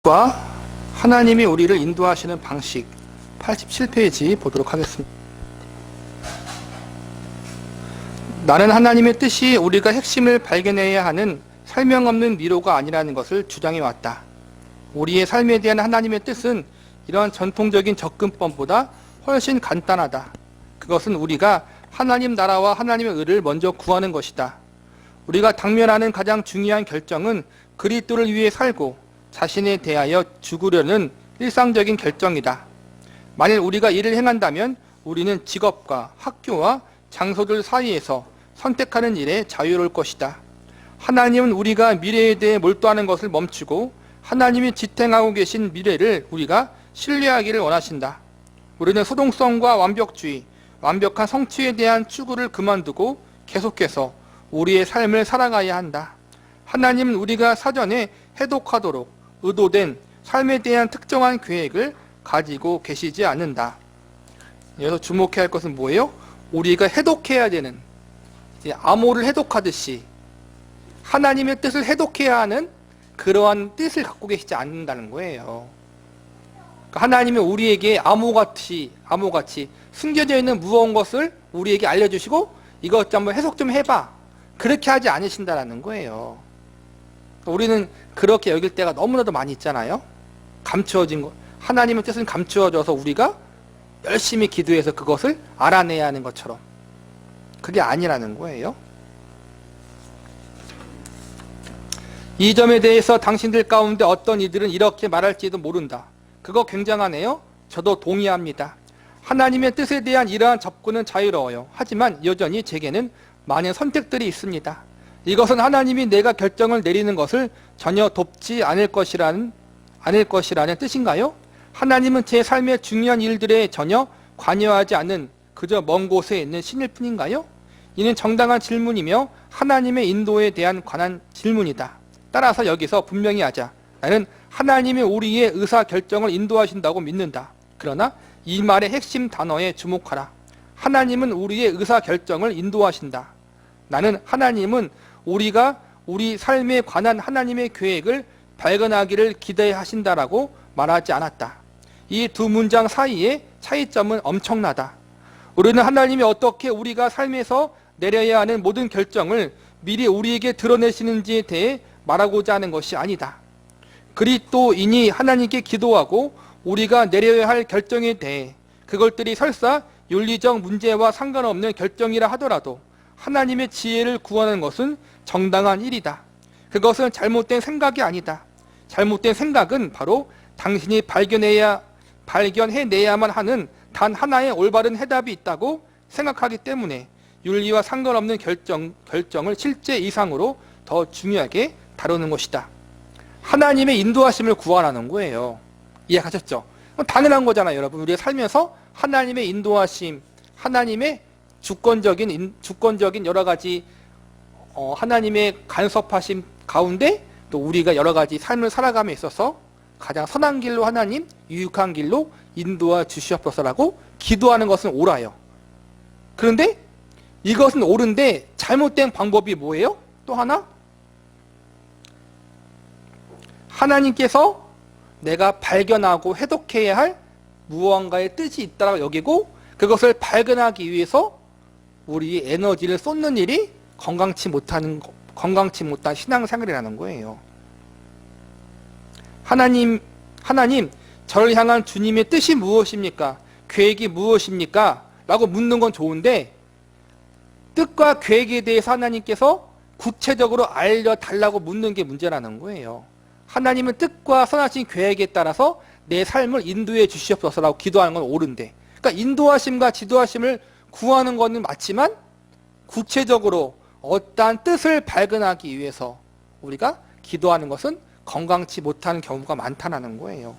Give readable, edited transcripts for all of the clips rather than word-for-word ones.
하나님이 우리를 인도하시는 방식 87페이지 보도록 하겠습니다. 나는 하나님의 뜻이 우리가 핵심을 발견해야 하는 설명 없는 미로가 아니라는 것을 주장해왔다. 우리의 삶에 대한 하나님의 뜻은 이러한 전통적인 접근법보다 훨씬 간단하다. 그것은 우리가 하나님 나라와 하나님의 의를 먼저 구하는 것이다. 우리가 당면하는 가장 중요한 결정은 그리스도를 위해 살고 자신에 대하여 죽으려는 일상적인 결정이다. 만일 우리가 이를 행한다면 우리는 직업과 학교와 장소들 사이에서 선택하는 일에 자유로울 것이다. 하나님은 우리가 미래에 대해 몰두하는 것을 멈추고 하나님이 지탱하고 계신 미래를 우리가 신뢰하기를 원하신다. 우리는 소동성과 완벽주의, 완벽한 성취에 대한 추구를 그만두고 계속해서 우리의 삶을 살아가야 한다. 하나님은 우리가 사전에 해독하도록 의도된 삶에 대한 특정한 계획을 가지고 계시지 않는다. 여기서 주목해야 할 것은 뭐예요? 우리가 해독해야 되는, 암호를 해독하듯이 하나님의 뜻을 해독해야 하는 그러한 뜻을 갖고 계시지 않는다는 거예요. 하나님은 우리에게 암호같이 숨겨져 있는 무거운 것을 우리에게 알려주시고 이것 좀 한번 해석 좀 해봐, 그렇게 하지 않으신다는 거예요. 우리는 그렇게 여길 때가 너무나도 많이 있잖아요. 감추어진 것, 하나님의 뜻은 감추어져서 우리가 열심히 기도해서 그것을 알아내야 하는 것처럼, 그게 아니라는 거예요. 이 점에 대해서 당신들 가운데 어떤 이들은 이렇게 말할지도 모른다. 그거 굉장하네요. 저도 동의합니다. 하나님의 뜻에 대한 이러한 접근은 자유로워요. 하지만 여전히 제게는 많은 선택들이 있습니다. 이것은 하나님이 내가 결정을 내리는 것을 전혀 돕지 않을 것이라는 뜻인가요? 하나님은 제 삶의 중요한 일들에 전혀 관여하지 않는 그저 먼 곳에 있는 신일 뿐인가요? 이는 정당한 질문이며 하나님의 인도에 대한 관한 질문이다. 따라서 여기서 분명히 하자. 나는 하나님이 우리의 의사결정을 인도하신다고 믿는다. 그러나 이 말의 핵심 단어에 주목하라. 하나님은 우리의 의사결정을 인도하신다. 나는 하나님은 우리가 우리 삶에 관한 하나님의 계획을 발견하기를 기대하신다라고 말하지 않았다. 이 두 문장 사이의 차이점은 엄청나다. 우리는 하나님이 어떻게 우리가 삶에서 내려야 하는 모든 결정을 미리 우리에게 드러내시는지에 대해 말하고자 하는 것이 아니다. 그리스도인이 하나님께 기도하고 우리가 내려야 할 결정에 대해 그것들이 설사 윤리적 문제와 상관없는 결정이라 하더라도 하나님의 지혜를 구하는 것은 정당한 일이다. 그것은 잘못된 생각이 아니다. 잘못된 생각은 바로 당신이 발견해내야만 하는 단 하나의 올바른 해답이 있다고 생각하기 때문에 윤리와 상관없는 결정을 실제 이상으로 더 중요하게 다루는 것이다. 하나님의 인도하심을 구하라는 거예요. 이해하셨죠? 당연한 거잖아요, 여러분. 우리가 살면서 하나님의 인도하심, 하나님의 주권적인 여러 가지 하나님의 간섭하심 가운데 또 우리가 여러 가지 삶을 살아감에 있어서 가장 선한 길로 하나님, 유익한 길로 인도하 주시옵소서라고 기도하는 것은 옳아요. 그런데 이것은 옳은데 잘못된 방법이 뭐예요? 또 하나? 하나님께서 내가 발견하고 해독해야 할 무언가의 뜻이 있다고 여기고 그것을 발견하기 위해서 우리의 에너지를 쏟는 일이 건강치 못한 신앙생활이라는 거예요. 하나님, 저를 향한 주님의 뜻이 무엇입니까? 계획이 무엇입니까? 라고 묻는 건 좋은데 뜻과 계획에 대해서 하나님께서 구체적으로 알려달라고 묻는 게 문제라는 거예요. 하나님은 뜻과 선하신 계획에 따라서 내 삶을 인도해 주시옵소서라고 기도하는 건 옳은데, 그러니까 인도하심과 지도하심을 구하는 것은 맞지만 구체적으로 어떠한 뜻을 발견하기 위해서 우리가 기도하는 것은 건강치 못한 경우가 많다는 거예요.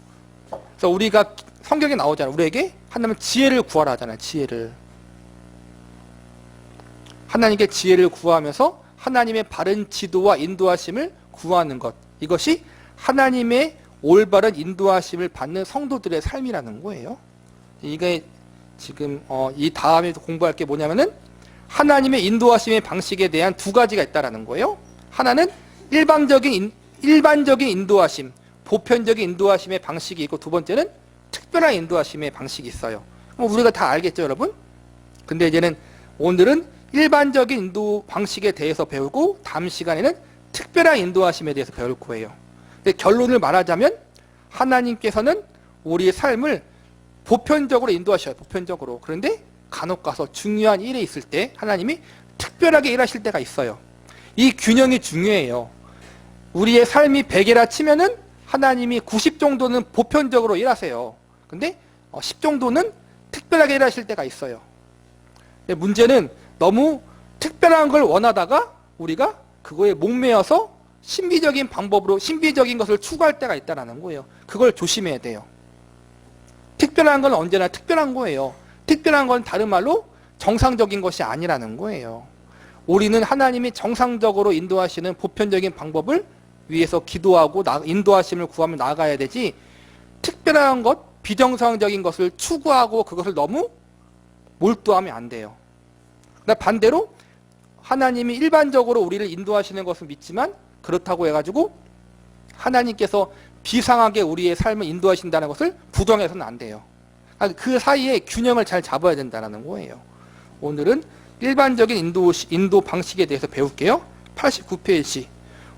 그래서 우리가 성경에 나오잖아요. 우리에게 하나님은 지혜를 구하라 하잖아요. 지혜를. 하나님께 지혜를 구하면서 하나님의 바른 지도와 인도하심을 구하는 것, 이것이 하나님의 올바른 인도하심을 받는 성도들의 삶이라는 거예요. 이게 지금 이 다음에 공부할 게 뭐냐면은 하나님의 인도하심의 방식에 대한 두 가지가 있다라는 거예요. 하나는 일반적인 인도하심, 보편적인 인도하심의 방식이 있고 두 번째는 특별한 인도하심의 방식이 있어요. 우리가 다 알겠죠, 여러분? 근데 이제는 오늘은 일반적인 인도 방식에 대해서 배우고 다음 시간에는 특별한 인도하심에 대해서 배울 거예요. 근데 결론을 말하자면 하나님께서는 우리의 삶을 보편적으로 인도하셔요. 보편적으로. 그런데 간혹 가서 중요한 일이 있을 때 하나님이 특별하게 일하실 때가 있어요. 이 균형이 중요해요. 우리의 삶이 100이라 치면은 하나님이 90 정도는 보편적으로 일하세요. 근데 10 정도는 특별하게 일하실 때가 있어요. 근데 문제는 너무 특별한 걸 원하다가 우리가 그거에 목매어서 신비적인 방법으로 신비적인 것을 추구할 때가 있다는 거예요. 그걸 조심해야 돼요. 특별한 건 언제나 특별한 거예요. 특별한 건 다른 말로 정상적인 것이 아니라는 거예요. 우리는 하나님이 정상적으로 인도하시는 보편적인 방법을 위해서 기도하고 인도하심을 구하며 나아가야 되지, 특별한 것, 비정상적인 것을 추구하고 그것을 너무 몰두하면 안 돼요. 반대로 하나님이 일반적으로 우리를 인도하시는 것을 믿지만 그렇다고 해가지고 하나님께서 비상하게 우리의 삶을 인도하신다는 것을 부정해서는 안 돼요. 그 사이에 균형을 잘 잡아야 된다는 거예요. 오늘은 일반적인 인도 방식에 대해서 배울게요. 89페이지.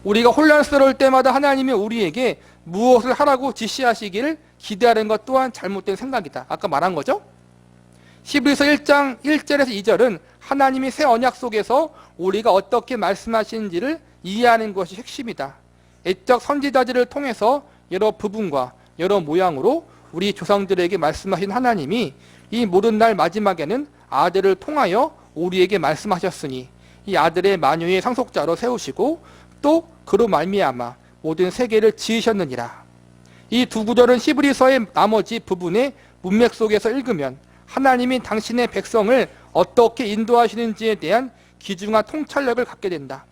우리가 혼란스러울 때마다 하나님이 우리에게 무엇을 하라고 지시하시기를 기대하는 것 또한 잘못된 생각이다. 아까 말한 거죠? 히브리서 1장 1절에서 2절은 하나님이 새 언약 속에서 우리가 어떻게 말씀하시는지를 이해하는 것이 핵심이다. 옛적 선지자들을 통해서 여러 부분과 여러 모양으로 우리 조상들에게 말씀하신 하나님이 이 모든 날 마지막에는 아들을 통하여 우리에게 말씀하셨으니 이 아들의 만유의 상속자로 세우시고 또 그로 말미암아 모든 세계를 지으셨느니라. 이 두 구절은 히브리서의 나머지 부분의 문맥 속에서 읽으면 하나님이 당신의 백성을 어떻게 인도하시는지에 대한 귀중한 통찰력을 갖게 된다.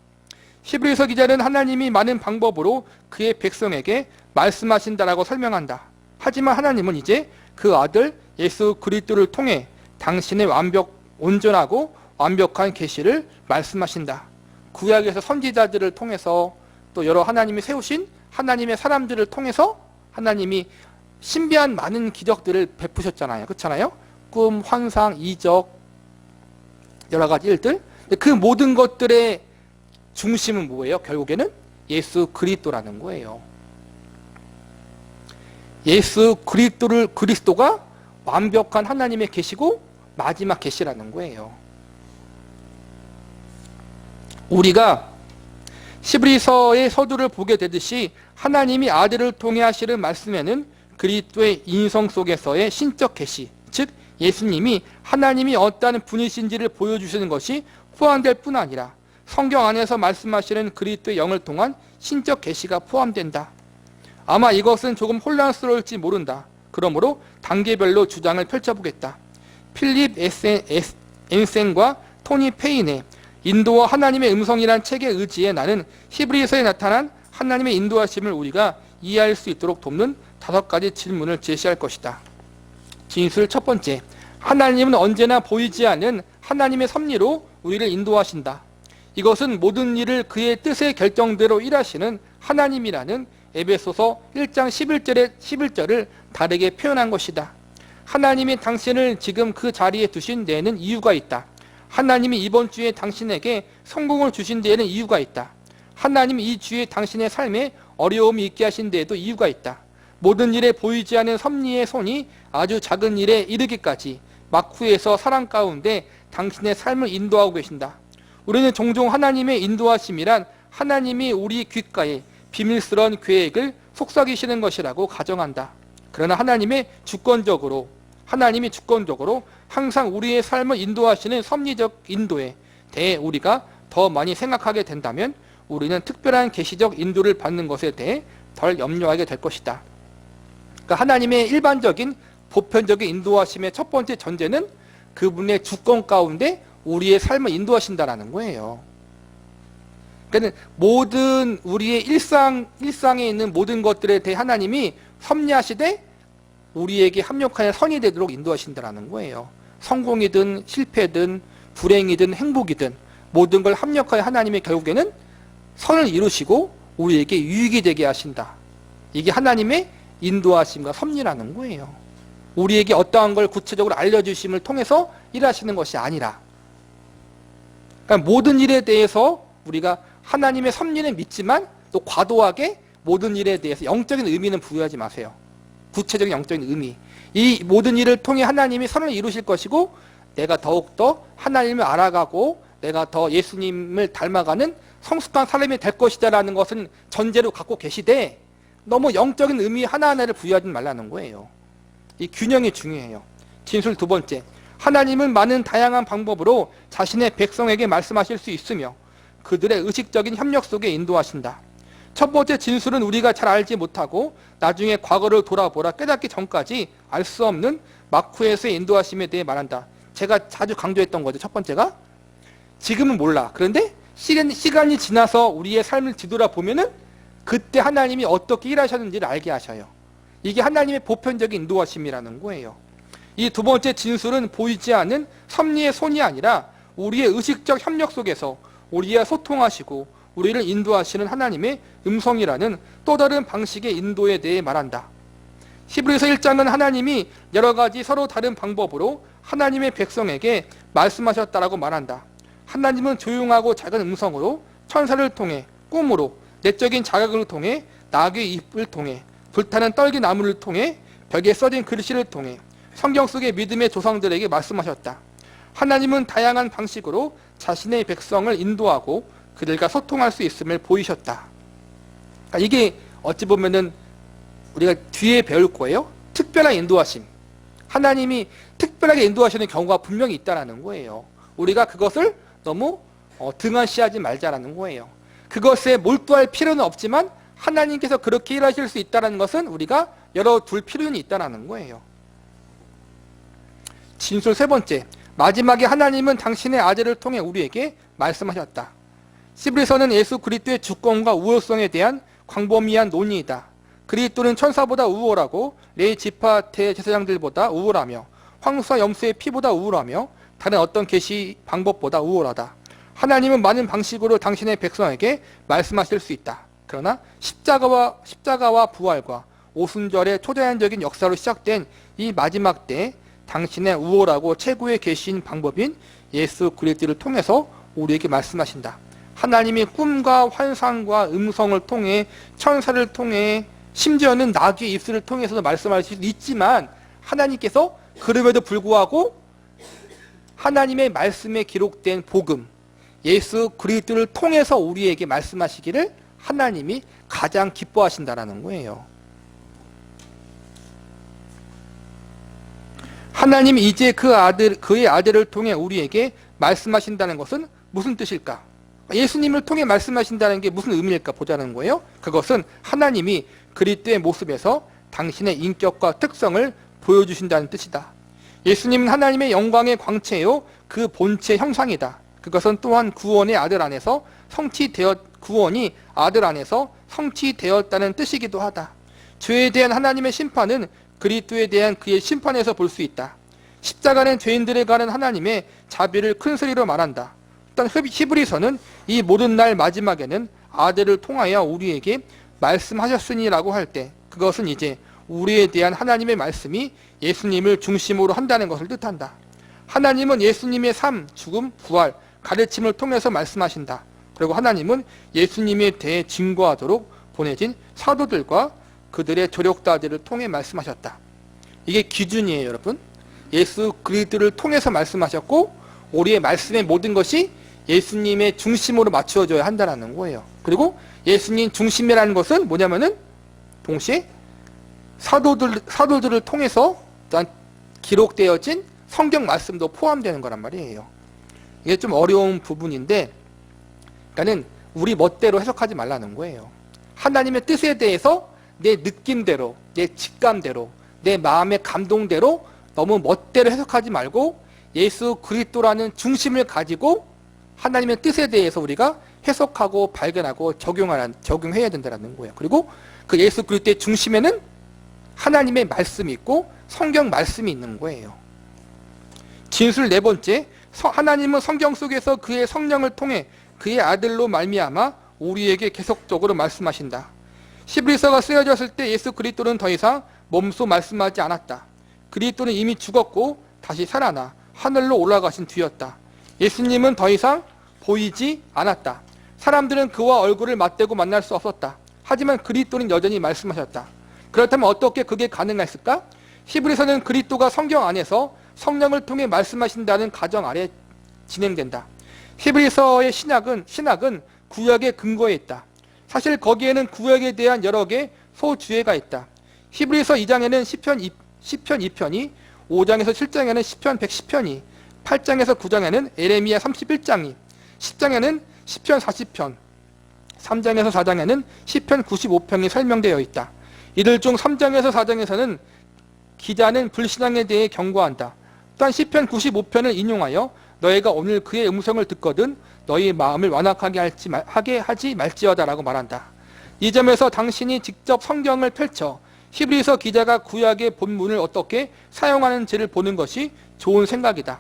히브리서 기자는 하나님이 많은 방법으로 그의 백성에게 말씀하신다라고 설명한다. 하지만 하나님은 이제 그 아들 예수 그리스도를 통해 당신의 온전하고 완벽한 계시를 말씀하신다. 구약에서 선지자들을 통해서 또 여러 하나님이 세우신 하나님의 사람들을 통해서 하나님이 신비한 많은 기적들을 베푸셨잖아요. 그렇잖아요? 꿈, 환상, 이적, 여러 가지 일들. 그 모든 것들의 중심은 뭐예요? 결국에는 예수 그리스도라는 거예요. 예수 그리스도가 완벽한 하나님의 계시고 마지막 계시라는 거예요. 우리가 히브리서의 서두를 보게 되듯이 하나님이 아들을 통해 하시는 말씀에는 그리스도의 인성 속에서의 신적 계시, 즉 예수님이 하나님이 어떠한 분이신지를 보여주시는 것이 포함될 뿐 아니라 성경 안에서 말씀하시는 그리스도의 영을 통한 신적 계시가 포함된다. 아마 이것은 조금 혼란스러울지 모른다. 그러므로 단계별로 주장을 펼쳐보겠다. 필립 엔센과 토니 페인의 인도와 하나님의 음성이란 책에 의지해 나는 히브리서에 나타난 하나님의 인도하심을 우리가 이해할 수 있도록 돕는 5가지 질문을 제시할 것이다. 진술 첫 번째, 하나님은 언제나 보이지 않는 하나님의 섭리로 우리를 인도하신다. 이것은 모든 일을 그의 뜻의 결정대로 일하시는 하나님이라는 에베소서 1장 11절을 다르게 표현한 것이다. 하나님이 당신을 지금 그 자리에 두신 데에는 이유가 있다. 하나님이 이번 주에 당신에게 성공을 주신 데에는 이유가 있다. 하나님이 이 주에 당신의 삶에 어려움이 있게 하신 데에도 이유가 있다. 모든 일에 보이지 않는 섭리의 손이 아주 작은 일에 이르기까지 막후에서 사랑 가운데 당신의 삶을 인도하고 계신다. 우리는 종종 하나님의 인도하심이란 하나님이 우리 귓가에 비밀스러운 계획을 속삭이시는 것이라고 가정한다. 그러나 하나님이 주권적으로 항상 우리의 삶을 인도하시는 섭리적 인도에 대해 우리가 더 많이 생각하게 된다면 우리는 특별한 계시적 인도를 받는 것에 대해 덜 염려하게 될 것이다. 그러니까 하나님의 일반적인 보편적인 인도하심의 첫 번째 전제는 그분의 주권 가운데 우리의 삶을 인도하신다라는 거예요. 그러니까 모든 우리의 일상에 있는 모든 것들에 대해 하나님이 섭리하시되 우리에게 합력하여 선이 되도록 인도하신다라는 거예요. 성공이든 실패든 불행이든 행복이든 모든 걸 합력하여 하나님이 결국에는 선을 이루시고 우리에게 유익이 되게 하신다. 이게 하나님의 인도하심과 섭리라는 거예요. 우리에게 어떠한 걸 구체적으로 알려주심을 통해서 일하시는 것이 아니라, 그러니까 모든 일에 대해서 우리가 하나님의 섭리는 믿지만 또 과도하게 모든 일에 대해서 영적인 의미는 부여하지 마세요. 구체적인 영적인 의미. 이 모든 일을 통해 하나님이 선을 이루실 것이고 내가 더욱더 하나님을 알아가고 내가 더 예수님을 닮아가는 성숙한 사람이 될 것이다 라는 것은 전제로 갖고 계시되 너무 영적인 의미 하나하나를 부여하지 말라는 거예요. 이 균형이 중요해요. 진술 두 번째, 하나님은 많은 다양한 방법으로 자신의 백성에게 말씀하실 수 있으며 그들의 의식적인 협력 속에 인도하신다. 첫 번째 진술은 우리가 잘 알지 못하고 나중에 과거를 돌아보라 깨닫기 전까지 알 수 없는 마쿠에서의 인도하심에 대해 말한다. 제가 자주 강조했던 거죠. 첫 번째가 지금은 몰라. 그런데 시간이 지나서 우리의 삶을 뒤돌아보면은 그때 하나님이 어떻게 일하셨는지를 알게 하셔요. 이게 하나님의 보편적인 인도하심이라는 거예요. 이 두 번째 진술은 보이지 않는 섭리의 손이 아니라 우리의 의식적 협력 속에서 우리와 소통하시고 우리를 인도하시는 하나님의 음성이라는 또 다른 방식의 인도에 대해 말한다. 히브리서 1장은 하나님이 여러 가지 서로 다른 방법으로 하나님의 백성에게 말씀하셨다라고 말한다. 하나님은 조용하고 작은 음성으로 천사를 통해 꿈으로 내적인 자각을 통해 나귀의 입을 통해 불타는 떨기나무를 통해 벽에 써진 글씨를 통해 성경 속의 믿음의 조상들에게 말씀하셨다. 하나님은 다양한 방식으로 자신의 백성을 인도하고 그들과 소통할 수 있음을 보이셨다. 그러니까 이게 어찌 보면은 우리가 뒤에 배울 거예요. 특별한 인도하심. 하나님이 특별하게 인도하시는 경우가 분명히 있다는 거예요. 우리가 그것을 너무 등한시하지 말자라는 거예요. 그것에 몰두할 필요는 없지만 하나님께서 그렇게 일하실 수 있다는 것은 우리가 열어둘 필요는 있다는 거예요. 진술 세 번째, 마지막에 하나님은 당신의 아들을 통해 우리에게 말씀하셨다. 히브리서는 예수 그리스도의 주권과 우월성에 대한 광범위한 논의이다. 그리스도는 천사보다 우월하고 레위 지파 대제사장들보다 우월하며 황소와 염소의 피보다 우월하며 다른 어떤 계시 방법보다 우월하다. 하나님은 많은 방식으로 당신의 백성에게 말씀하실 수 있다. 그러나 십자가와 부활과 오순절의 초자연적인 역사로 시작된 이 마지막 때 당신의 우월하고 최고의 계시인 방법인 예수 그리스도를 통해서 우리에게 말씀하신다. 하나님이 꿈과 환상과 음성을 통해 천사를 통해 심지어는 나귀의 입술을 통해서도 말씀하실 수 있지만 하나님께서 그럼에도 불구하고 하나님의 말씀에 기록된 복음 예수 그리스도를 통해서 우리에게 말씀하시기를 하나님이 가장 기뻐하신다라는 거예요. 하나님이 이제 그의 아들을 통해 우리에게 말씀하신다는 것은 무슨 뜻일까? 예수님을 통해 말씀하신다는 게 무슨 의미일까 보자는 거예요. 그것은 하나님이 그리스도의 모습에서 당신의 인격과 특성을 보여주신다는 뜻이다. 예수님은 하나님의 영광의 광채요 그 본체 형상이다. 그것은 또한 구원의 아들 안에서 구원이 아들 안에서 성취되었다는 뜻이기도 하다. 죄에 대한 하나님의 심판은 그리스도에 대한 그의 심판에서 볼 수 있다. 십자가는 죄인들에 관한 하나님의 자비를 큰 소리로 말한다. 일단 히브리서는 이 모든 날 마지막에는 아들을 통하여 우리에게 말씀하셨으니라고 할 때 그것은 이제 우리에 대한 하나님의 말씀이 예수님을 중심으로 한다는 것을 뜻한다. 하나님은 예수님의 삶, 죽음, 부활, 가르침을 통해서 말씀하신다. 그리고 하나님은 예수님에 대해 증거하도록 보내진 사도들과 그들의 조력자들을 통해 말씀하셨다. 이게 기준이에요, 여러분. 예수 그리스도를 통해서 말씀하셨고 우리의 말씀의 모든 것이 예수님의 중심으로 맞추어져야 한다는 거예요. 그리고 예수님 중심이라는 것은 뭐냐면은 동시에 사도들을 통해서 기록되어진 성경 말씀도 포함되는 거란 말이에요. 이게 좀 어려운 부분인데, 그러니까는 우리 멋대로 해석하지 말라는 거예요. 하나님의 뜻에 대해서 내 느낌대로, 내 직감대로, 내 마음의 감동대로 너무 멋대로 해석하지 말고 예수 그리스도라는 중심을 가지고 하나님의 뜻에 대해서 우리가 해석하고 발견하고 적용해야 된다는 거예요. 그리고 그 예수 그리스도의 중심에는 하나님의 말씀이 있고 성경 말씀이 있는 거예요. 진술 네 번째, 하나님은 성경 속에서 그의 성령을 통해 그의 아들로 말미암아 우리에게 계속적으로 말씀하신다. 히브리서가 쓰여졌을 때 예수 그리스도는 더 이상 몸소 말씀하지 않았다. 그리스도는 이미 죽었고 다시 살아나 하늘로 올라가신 뒤였다. 예수님은 더 이상 보이지 않았다. 사람들은 그와 얼굴을 맞대고 만날 수 없었다. 하지만 그리스도는 여전히 말씀하셨다. 그렇다면 어떻게 그게 가능했을까? 히브리서는 그리스도가 성경 안에서 성령을 통해 말씀하신다는 가정 아래 진행된다. 히브리서의 신학은 구약의 근거에 있다. 사실 거기에는 구약에 대한 여러 개 소주제가 있다. 히브리서 2장에는 시편 2편이, 5장에서 7장에는 시편 110편이, 8장에서 9장에는 에레미야 31장이, 10장에는 시편 40편, 3장에서 4장에는 시편 95편이 설명되어 있다. 이들 중 3장에서 4장에서는 기자는 불신앙에 대해 경고한다. 또한 시편 95편을 인용하여 너희가 오늘 그의 음성을 듣거든 너희 마음을 완악하게 하지 말지어다라고 말한다. 이 점에서 당신이 직접 성경을 펼쳐 히브리서 기자가 구약의 본문을 어떻게 사용하는지를 보는 것이 좋은 생각이다.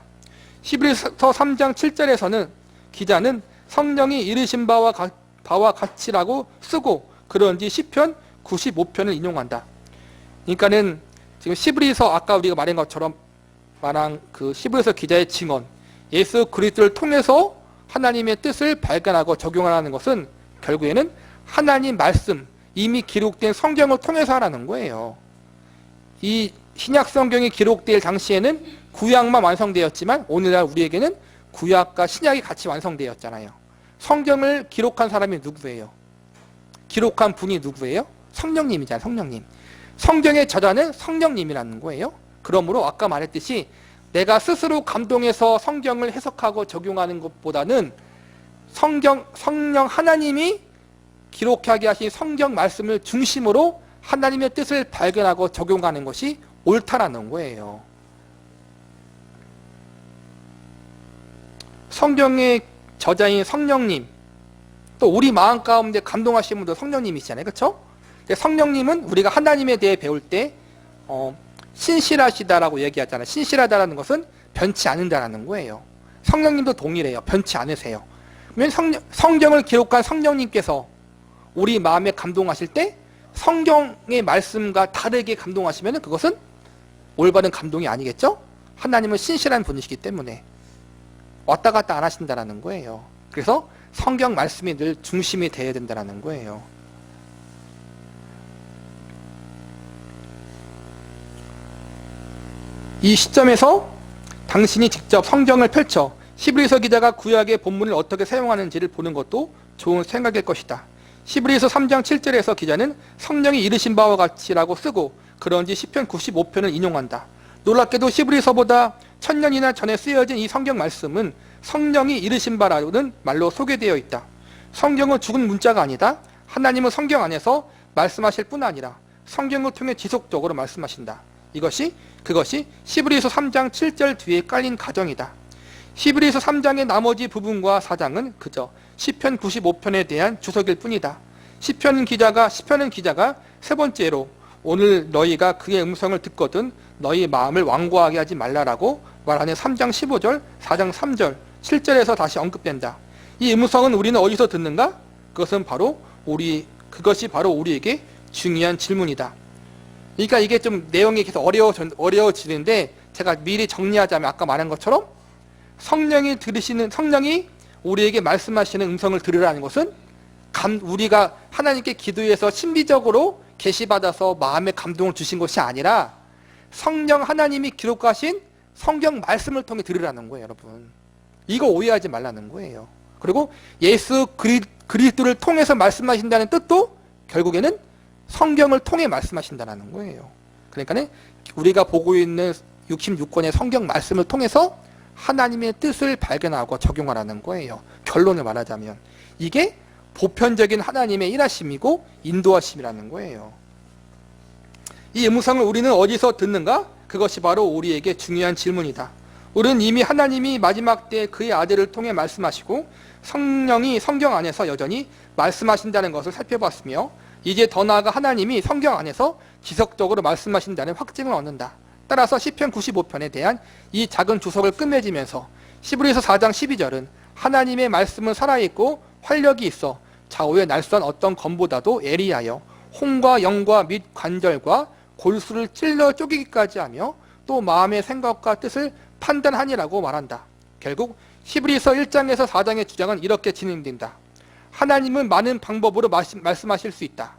히브리서 3장 7절에서는 기자는 성령이 이르신 바와 같이라고 쓰고 그런지 시편 95편을 인용한다. 그러니까는 지금 히브리서 아까 우리가 말한 것처럼 말한 그 히브리서 기자의 증언, 예수 그리스도를 통해서 하나님의 뜻을 발견하고 적용하라는 것은 결국에는 하나님 말씀, 이미 기록된 성경을 통해서 하라는 거예요. 이 신약 성경이 기록될 당시에는 구약만 완성되었지만 오늘날 우리에게는 구약과 신약이 같이 완성되었잖아요. 성경을 기록한 사람이 누구예요? 기록한 분이 누구예요? 성령님이잖아요. 성령님. 성경의 저자는 성령님이라는 거예요. 그러므로 아까 말했듯이 내가 스스로 감동해서 성경을 해석하고 적용하는 것보다는 성령 하나님이 기록하게 하신 성경 말씀을 중심으로 하나님의 뜻을 발견하고 적용하는 것이 옳다라는 거예요. 성경의 저자인 성령님, 또 우리 마음 가운데 감동하시는 분도 성령님이시잖아요. 그렇죠? 성령님은 우리가 하나님에 대해 배울 때 신실하시다라고 얘기하잖아요. 신실하다라는 것은 변치 않는다라는 거예요. 성령님도 동일해요. 변치 않으세요. 성경을 기록한 성령님께서 우리 마음에 감동하실 때 성경의 말씀과 다르게 감동하시면 그것은 올바른 감동이 아니겠죠? 하나님은 신실한 분이시기 때문에 왔다 갔다 안 하신다라는 거예요. 그래서 성경 말씀이 늘 중심이 되어야 된다는 거예요. 이 시점에서 당신이 직접 성경을 펼쳐 히브리서 기자가 구약의 본문을 어떻게 사용하는지를 보는 것도 좋은 생각일 것이다. 히브리서 3장 7절에서 기자는 성령이 이르신 바와 같이라고 쓰고 그런지 시편 95편을 인용한다. 놀랍게도 히브리서보다 1000년이나 전에 쓰여진 이 성경 말씀은 성령이 이르신 바라는 말로 소개되어 있다. 성경은 죽은 문자가 아니다. 하나님은 성경 안에서 말씀하실 뿐 아니라 성경을 통해 지속적으로 말씀하신다. 그것이 히브리서 3장 7절 뒤에 깔린 가정이다. 히브리서 3장의 나머지 부분과 4장은 그저 시편 95편에 대한 주석일 뿐이다. 시편 기자가 세 번째로 오늘 너희가 그의 음성을 듣거든 너희 마음을 완고하게 하지 말라라고 말하는 3장 15절, 4장 3절, 7절에서 다시 언급된다. 이 음성은 우리는 어디서 듣는가? 그것이 바로 우리에게 중요한 질문이다. 그러니까 이게 좀 내용이 계속 어려워지는데 제가 미리 정리하자면 아까 말한 것처럼 성령이 우리에게 말씀하시는 음성을 들으라는 것은 우리가 하나님께 기도해서 신비적으로 계시받아서 마음의 감동을 주신 것이 아니라 성령 하나님이 기록하신 성경 말씀을 통해 들으라는 거예요, 여러분. 이거 오해하지 말라는 거예요. 그리고 예수 그리스도를 통해서 말씀하신다는 뜻도 결국에는 성경을 통해 말씀하신다는 거예요. 그러니까 우리가 보고 있는 66권의 성경 말씀을 통해서 하나님의 뜻을 발견하고 적용하라는 거예요. 결론을 말하자면 이게 보편적인 하나님의 일하심이고 인도하심이라는 거예요. 이 음성을 우리는 어디서 듣는가? 그것이 바로 우리에게 중요한 질문이다. 우리는 이미 하나님이 마지막 때 그의 아들을 통해 말씀하시고 성령이 성경 안에서 여전히 말씀하신다는 것을 살펴봤으며 이제 더 나아가 하나님이 성경 안에서 지속적으로 말씀하신다는 확증을 얻는다. 따라서 시편 95편에 대한 이 작은 주석을 끝맺으면서 히브리서 4장 12절은 하나님의 말씀은 살아있고 활력이 있어 좌우에 날선 어떤 검보다도 예리하여 홍과 영과 및 관절과 골수를 찔러 쪼개기까지 하며 또 마음의 생각과 뜻을 판단하니라고 말한다. 결국 히브리서 1장에서 4장의 주장은 이렇게 진행된다. 하나님은 많은 방법으로 말씀하실 수 있다.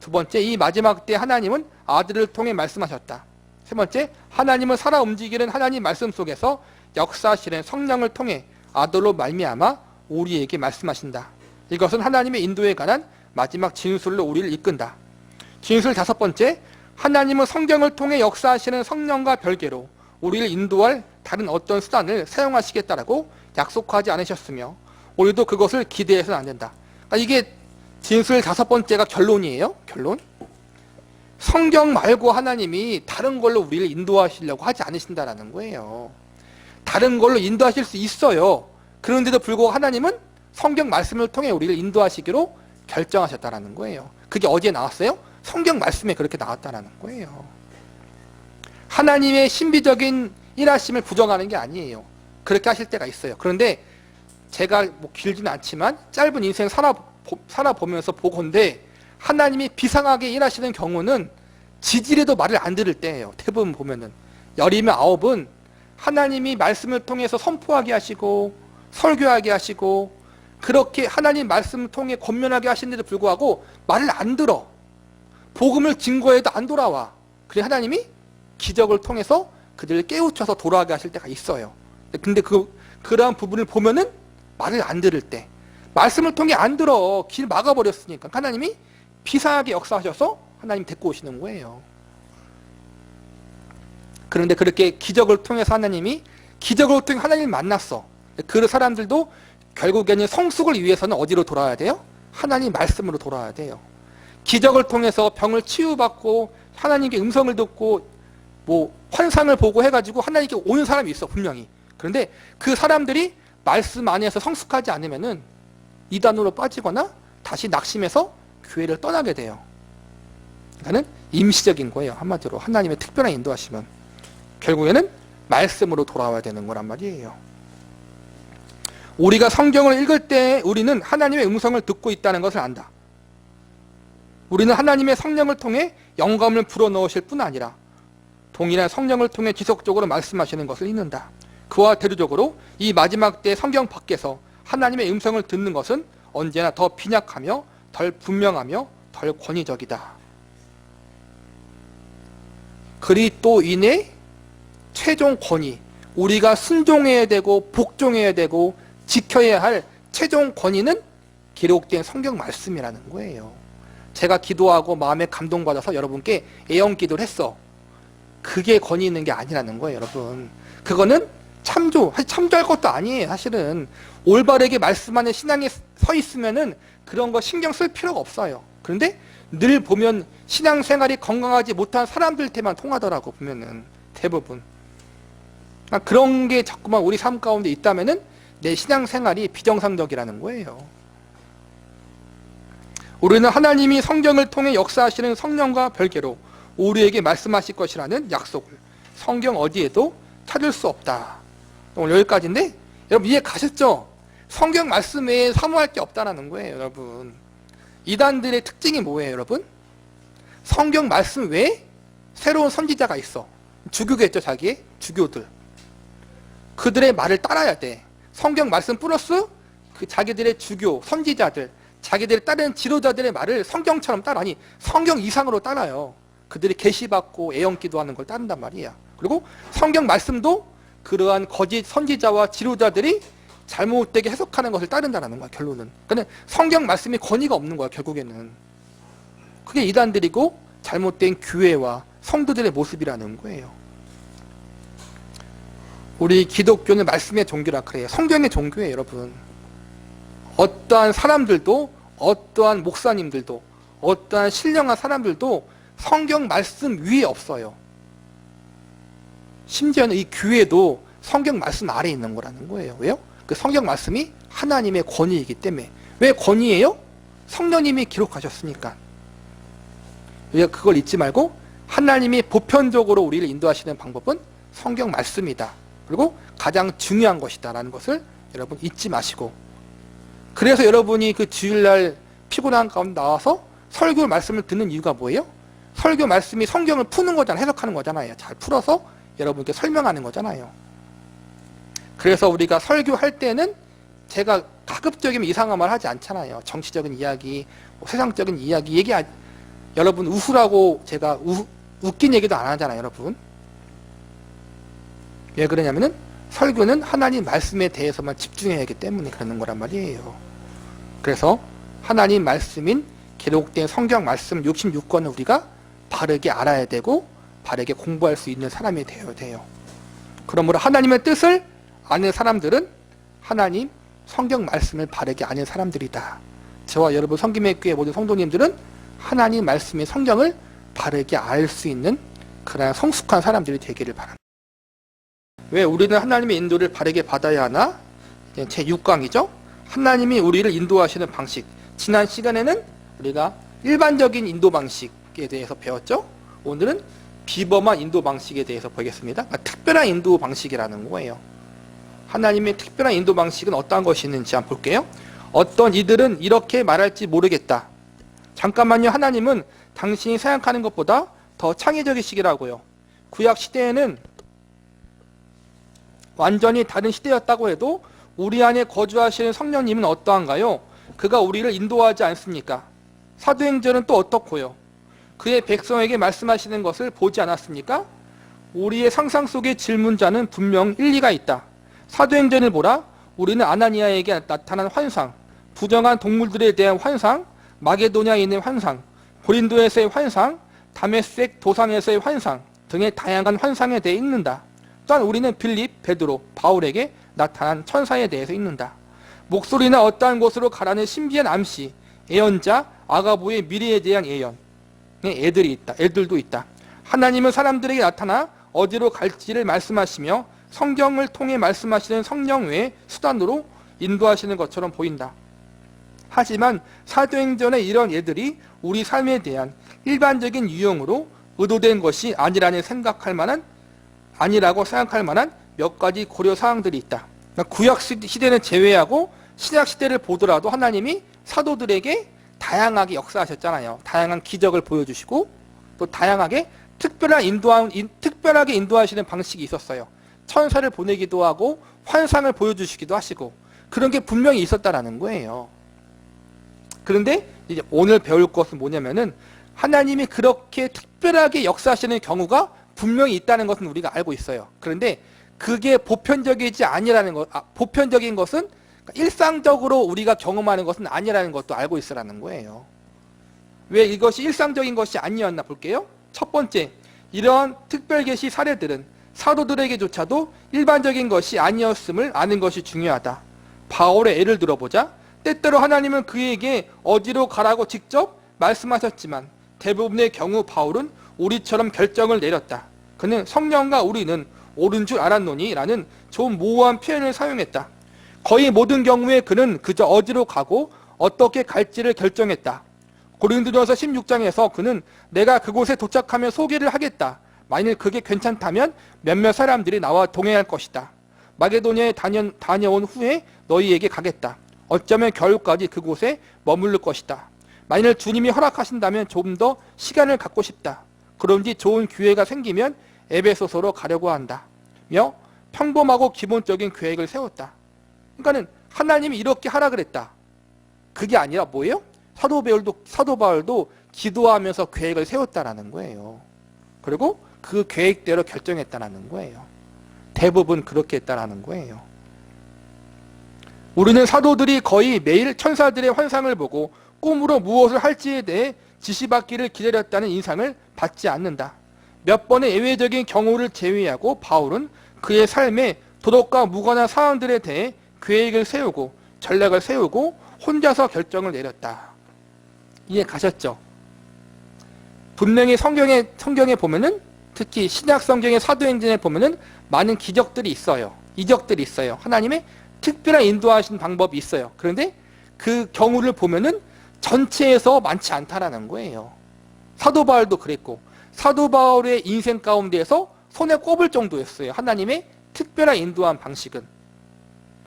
두 번째, 이 마지막 때 하나님은 아들을 통해 말씀하셨다. 세 번째, 하나님은 살아 움직이는 하나님 말씀 속에서 역사하시는 성령을 통해 아들로 말미암아 우리에게 말씀하신다. 이것은 하나님의 인도에 관한 마지막 진술로 우리를 이끈다. 진술 다섯 번째, 하나님은 성경을 통해 역사하시는 성령과 별개로 우리를 인도할 다른 어떤 수단을 사용하시겠다라고 약속하지 않으셨으며 우리도 그것을 기대해서는 안 된다. 그러니까 이게 진술 다섯 번째가 결론이에요. 결론. 성경 말고 하나님이 다른 걸로 우리를 인도하시려고 하지 않으신다라는 거예요. 다른 걸로 인도하실 수 있어요. 그런데도 불구하고 하나님은 성경 말씀을 통해 우리를 인도하시기로 결정하셨다라는 거예요. 그게 어디에 나왔어요? 성경 말씀에 그렇게 나왔다라는 거예요. 하나님의 신비적인 일하심을 부정하는 게 아니에요. 그렇게 하실 때가 있어요. 그런데 제가 뭐 길지는 않지만 짧은 인생 살아보면서 보건대 하나님이 비상하게 일하시는 경우는 지질에도 말을 안 들을 때예요. 대부분 보면은 10이면 9은 하나님이 말씀을 통해서 선포하게 하시고 설교하게 하시고 그렇게 하나님 말씀을 통해 권면하게 하시는데도 불구하고 말을 안 들어. 복음을 증거해도 안 돌아와. 그래 하나님이 기적을 통해서 그들을 깨우쳐서 돌아가게 하실 때가 있어요. 근데 그러한 부분을 보면은 말을 안 들을 때 말씀을 통해 안 들어. 길 막아버렸으니까 하나님이 비상하게 역사하셔서 하나님 데리고 오시는 거예요. 그런데 그렇게 기적을 통해서 하나님을 만났어. 그 사람들도 결국에는 성숙을 위해서는 어디로 돌아와야 돼요? 하나님 말씀으로 돌아와야 돼요. 기적을 통해서 병을 치유받고 하나님께 음성을 듣고 뭐 환상을 보고 해가지고 하나님께 오는 사람이 있어 분명히. 그런데 그 사람들이 말씀 안에서 성숙하지 않으면은 이단으로 빠지거나 다시 낙심해서 교회를 떠나게 돼요. 그러니까는 임시적인 거예요. 한마디로 하나님의 특별한 인도하시면 결국에는 말씀으로 돌아와야 되는 거란 말이에요. 우리가 성경을 읽을 때 우리는 하나님의 음성을 듣고 있다는 것을 안다. 우리는 하나님의 성령을 통해 영감을 불어넣으실 뿐 아니라 동일한 성령을 통해 지속적으로 말씀하시는 것을 읽는다. 그와 대조적으로 이 마지막 때 성경 밖에서 하나님의 음성을 듣는 것은 언제나 더 빈약하며 덜 분명하며 덜 권위적이다. 그리스도인의 최종 권위, 우리가 순종해야 되고 복종해야 되고 지켜야 할 최종 권위는 기록된 성경 말씀이라는 거예요. 제가 기도하고 마음에 감동받아서 여러분께 애영 기도를 했어. 그게 권위 있는 게 아니라는 거예요, 여러분. 그거는 참조할 것도 아니에요. 사실은 올바르게 말씀하는 신앙에 서 있으면은 그런 거 신경 쓸 필요가 없어요. 그런데 늘 보면 신앙생활이 건강하지 못한 사람들한테만 통하더라고. 보면은 대부분 그런 게 자꾸만 우리 삶 가운데 있다면은 내 신앙생활이 비정상적이라는 거예요. 우리는 하나님이 성경을 통해 역사하시는 성령과 별개로 우리에게 말씀하실 것이라는 약속을 성경 어디에도 찾을 수 없다. 오늘 여기까지인데 여러분 이해 가셨죠? 성경 말씀 외에 사모할 게 없다는 거예요. 여러분 이단들의 특징이 뭐예요? 여러분 성경 말씀 외에 새로운 선지자가 있어. 주교겠죠. 자기의 주교들 그들의 말을 따라야 돼. 성경 말씀 플러스 그 자기들의 주교 선지자들 자기들의 다른 지도자들의 말을 성경처럼 따라하니 성경 이상으로 따라요. 그들이 계시받고 애영기도하는 걸 따른단 말이야. 그리고 성경 말씀도 그러한 거짓 선지자와 지도자들이 잘못되게 해석하는 것을 따른다는 거야. 결론은. 그러니까 성경 말씀이 권위가 없는 거야. 결국에는. 그게 이단들이고 잘못된 교회와 성도들의 모습이라는 거예요. 우리 기독교는 말씀의 종교라 그래요. 성경의 종교예요. 여러분. 어떠한 사람들도 어떠한 목사님들도 어떠한 신령한 사람들도 성경 말씀 위에 없어요. 심지어는 이 교회도 성경 말씀 아래에 있는 거라는 거예요. 왜요? 그 성경 말씀이 하나님의 권위이기 때문에. 왜 권위예요? 성령님이 기록하셨으니까. 우리가 그걸 잊지 말고 하나님이 보편적으로 우리를 인도하시는 방법은 성경 말씀이다. 그리고 가장 중요한 것이다 라는 것을 여러분 잊지 마시고, 그래서 여러분이 그 주일날 피곤한 가운데 나와서 설교 말씀을 듣는 이유가 뭐예요? 설교 말씀이 성경을 푸는 거잖아요. 해석하는 거잖아요. 잘 풀어서 여러분께 설명하는 거잖아요. 그래서 우리가 설교할 때는 제가 가급적이면 이상한 말 하지 않잖아요. 정치적인 이야기, 세상적인 이야기 여러분 웃으라고 제가 웃긴 얘기도 안 하잖아요. 여러분. 왜 그러냐면은 설교는 하나님 말씀에 대해서만 집중해야 하기 때문에 그러는 거란 말이에요. 그래서 하나님 말씀인 기록된 성경 말씀 66권을 우리가 바르게 알아야 되고 바르게 공부할 수 있는 사람이 되어야 돼요. 그러므로 하나님의 뜻을 아는 사람들은 하나님 성경 말씀을 바르게 아는 사람들이다. 저와 여러분 성김의 교회 모든 성도님들은 하나님 말씀의 성경을 바르게 알 수 있는 그런 성숙한 사람들이 되기를 바랍니다. 왜 우리는 하나님의 인도를 바르게 받아야 하나? 제6강이죠. 하나님이 우리를 인도하시는 방식. 지난 시간에는 우리가 일반적인 인도 방식에 대해서 배웠죠. 오늘은 비범한 인도 방식에 대해서 보겠습니다. 그러니까 특별한 인도 방식이라는 거예요. 하나님의 특별한 인도 방식은 어떠한 것이 있는지 한번 볼게요. 어떤 이들은 이렇게 말할지 모르겠다. 잠깐만요. 하나님은 당신이 생각하는 것보다 더 창의적이시기라고요. 구약 시대에는 완전히 다른 시대였다고 해도 우리 안에 거주하시는 성령님은 어떠한가요? 그가 우리를 인도하지 않습니까? 사도행전은 또 어떻고요? 그의 백성에게 말씀하시는 것을 보지 않았습니까? 우리의 상상 속의 질문자는 분명 일리가 있다. 사도행전을 보라. 우리는 아나니아에게 나타난 환상, 부정한 동물들에 대한 환상, 마게도냐에 있는 환상, 고린도에서의 환상, 다메섹 도상에서의 환상 등의 다양한 환상에 대해 읽는다. 또한 우리는 빌립, 베드로, 바울에게 나타난 천사에 대해서 읽는다. 목소리나 어떠한 곳으로 가라는 신비한 암시, 예언자, 아가보의 미래에 대한 예언, 애들도 있다. 하나님은 사람들에게 나타나 어디로 갈지를 말씀하시며 성경을 통해 말씀하시는 성령 외의 수단으로 인도하시는 것처럼 보인다. 하지만 사도행전의 이런 예들이 우리 삶에 대한 일반적인 유형으로 의도된 것이 아니라고 생각할 만한 몇 가지 고려 사항들이 있다. 구약 시대는 제외하고 신약 시대를 보더라도 하나님이 사도들에게 다양하게 역사하셨잖아요. 다양한 기적을 보여주시고 또 다양하게 특별하게 인도하시는 방식이 있었어요. 천사를 보내기도 하고 환상을 보여주시기도 하시고 그런 게 분명히 있었다라는 거예요. 그런데 이제 오늘 배울 것은 뭐냐면은 하나님이 그렇게 특별하게 역사하시는 경우가 분명히 있다는 것은 우리가 알고 있어요. 그런데 그게 보편적인 것은 일상적으로 우리가 경험하는 것은 아니라는 것도 알고 있으라는 거예요. 왜 이것이 일상적인 것이 아니었나 볼게요. 첫 번째, 이러한 특별계시 사례들은 사도들에게조차도 일반적인 것이 아니었음을 아는 것이 중요하다. 바울의 예를 들어보자. 때때로 하나님은 그에게 어디로 가라고 직접 말씀하셨지만 대부분의 경우 바울은 우리처럼 결정을 내렸다. 그는 성령과 우리는 옳은 줄 알았노니 라는 좀 모호한 표현을 사용했다. 거의 모든 경우에 그는 그저 어디로 가고 어떻게 갈지를 결정했다. 고린도전서 16장에서 그는 내가 그곳에 도착하면 소개를 하겠다. 만일 그게 괜찮다면 몇몇 사람들이 나와 동행할 것이다. 마게도냐에 다녀온 후에 너희에게 가겠다. 어쩌면 겨울까지 그곳에 머무를 것이다. 만일 주님이 허락하신다면 좀 더 시간을 갖고 싶다. 그런지 좋은 기회가 생기면 에베소서로 가려고 한다. 며 평범하고 기본적인 계획을 세웠다. 그러니까는 하나님이 이렇게 하라 그랬다. 그게 아니라 뭐예요? 사도 바울도 기도하면서 계획을 세웠다라는 거예요. 그리고 그 계획대로 결정했다라는 거예요. 대부분 그렇게 했다라는 거예요. 우리는 사도들이 거의 매일 천사들의 환상을 보고 꿈으로 무엇을 할지에 대해 지시받기를 기다렸다는 인상을 받지 않는다. 몇 번의 예외적인 경우를 제외하고 바울은 그의 삶에 도덕과 무관한 사항들에 대해 계획을 세우고 전략을 세우고 혼자서 결정을 내렸다. 이해 가셨죠? 분명히 성경에 보면은 특히 신약 성경의 사도행전에 보면은 많은 기적들이 있어요. 이적들이 있어요. 하나님의 특별한 인도하신 방법이 있어요. 그런데 그 경우를 보면은 전체에서 많지 않다라는 거예요. 사도 바울도 그랬고 사도 바울의 인생 가운데에서 손에 꼽을 정도였어요. 하나님의 특별한 인도한 방식은.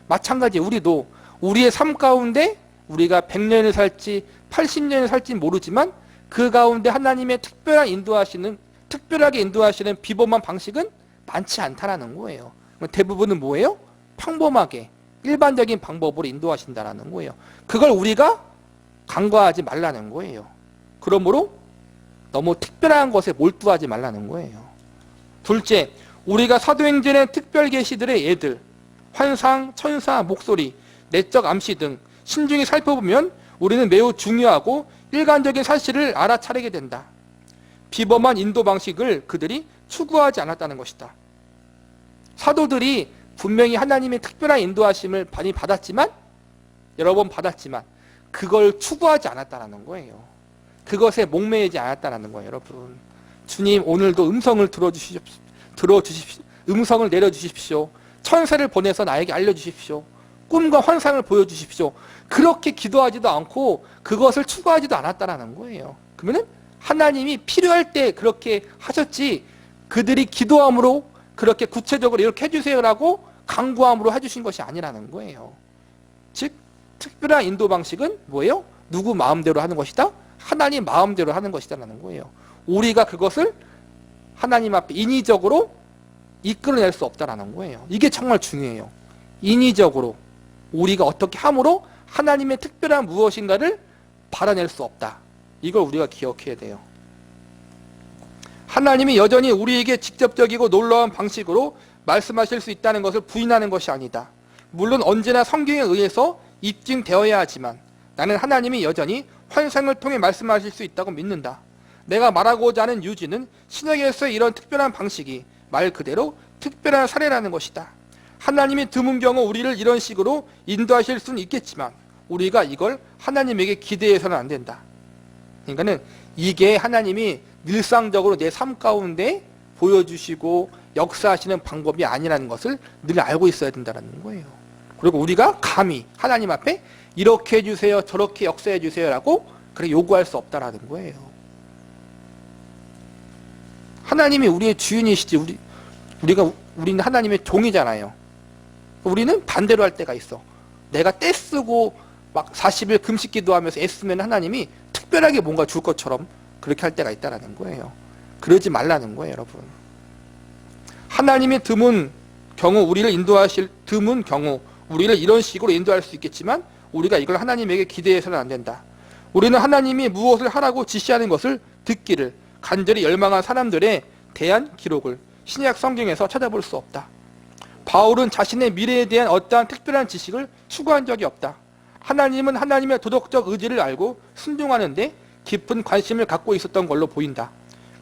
마찬가지 우리도 우리의 삶 가운데 우리가 100년을 살지 80년을 살지 모르지만 그 가운데 하나님의 특별하게 인도하시는 비범한 방식은 많지 않다라는 거예요. 대부분은 뭐예요? 평범하게 일반적인 방법으로 인도하신다라는 거예요. 그걸 우리가 간과하지 말라는 거예요. 그러므로 너무 특별한 것에 몰두하지 말라는 거예요. 둘째, 우리가 사도행전의 특별 계시들의 예들, 환상, 천사, 목소리, 내적 암시 등 신중히 살펴보면 우리는 매우 중요하고 일관적인 사실을 알아차리게 된다. 비범한 인도 방식을 그들이 추구하지 않았다는 것이다. 사도들이 분명히 하나님의 특별한 인도하심을 많이 받았지만, 여러 번 받았지만 그걸 추구하지 않았다는 거예요. 그것에 목매이지 않았다는 거예요. 여러분, 주님 오늘도 음성을 들어주십시오. 음성을 내려주십시오. 천사를 보내서 나에게 알려주십시오. 꿈과 환상을 보여주십시오. 그렇게 기도하지도 않고 그것을 추구하지도 않았다는 거예요. 그러면 하나님이 필요할 때 그렇게 하셨지, 그들이 기도함으로 그렇게 구체적으로 이렇게 해주세요라고 강구함으로 해주신 것이 아니라는 거예요. 즉 특별한 인도 방식은 뭐예요? 누구 마음대로 하는 것이다? 하나님 마음대로 하는 것이다라는 거예요. 우리가 그것을 하나님 앞에 인위적으로 이끌어낼 수 없다라는 거예요. 이게 정말 중요해요. 인위적으로 우리가 어떻게 함으로 하나님의 특별한 무엇인가를 받아낼 수 없다. 이걸 우리가 기억해야 돼요. 하나님이 여전히 우리에게 직접적이고 놀라운 방식으로 말씀하실 수 있다는 것을 부인하는 것이 아니다. 물론 언제나 성경에 의해서 입증되어야 하지만 나는 하나님이 여전히 환상을 통해 말씀하실 수 있다고 믿는다. 내가 말하고자 하는 유지는 신약에서의 이런 특별한 방식이 말 그대로 특별한 사례라는 것이다. 하나님이 드문 경우 우리를 이런 식으로 인도하실 수는 있겠지만 우리가 이걸 하나님에게 기대해서는 안 된다. 그러니까는 이게 하나님이 일상적으로 내 삶 가운데 보여주시고 역사하시는 방법이 아니라는 것을 늘 알고 있어야 된다는 거예요. 그리고 우리가 감히 하나님 앞에 이렇게 해주세요, 저렇게 역사해 주세요라고 그렇게 요구할 수 없다라는 거예요. 하나님이 우리의 주인이시지, 우리는 하나님의 종이잖아요. 우리는 반대로 할 때가 있어. 내가 떼쓰고 막 40일 금식 기도하면서 애쓰면 하나님이 특별하게 뭔가 줄 것처럼 그렇게 할 때가 있다는 거예요. 그러지 말라는 거예요, 여러분. 하나님의 드문 경우 우리를 이런 식으로 인도할 수 있겠지만 우리가 이걸 하나님에게 기대해서는 안 된다. 우리는 하나님이 무엇을 하라고 지시하는 것을 듣기를 간절히 열망한 사람들에 대한 기록을 신약 성경에서 찾아볼 수 없다. 바울은 자신의 미래에 대한 어떠한 특별한 지식을 추구한 적이 없다. 하나님은 하나님의 도덕적 의지를 알고 순종하는데 깊은 관심을 갖고 있었던 걸로 보인다.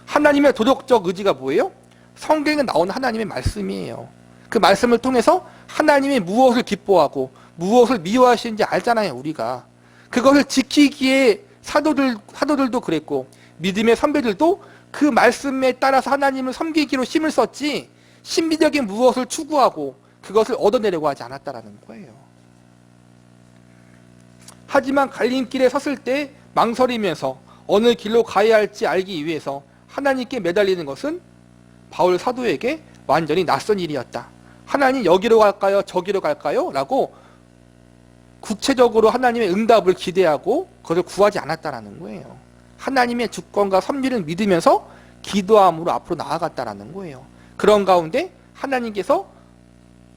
하나님의 도덕적 의지가 뭐예요? 성경에 나온 하나님의 말씀이에요. 그 말씀을 통해서 하나님이 무엇을 기뻐하고 무엇을 미워하시는지 알잖아요, 우리가. 그것을 지키기에 사도들도 그랬고 믿음의 선배들도 그 말씀에 따라서 하나님을 섬기기로 힘을 썼지 신비적인 무엇을 추구하고 그것을 얻어내려고 하지 않았다라는 거예요. 하지만 갈림길에 섰을 때 망설이면서 어느 길로 가야 할지 알기 위해서 하나님께 매달리는 것은 바울 사도에게 완전히 낯선 일이었다. 하나님 여기로 갈까요? 저기로 갈까요? 라고 구체적으로 하나님의 응답을 기대하고 그것을 구하지 않았다라는 거예요. 하나님의 주권과 섭리를 믿으면서 기도함으로 앞으로 나아갔다라는 거예요. 그런 가운데 하나님께서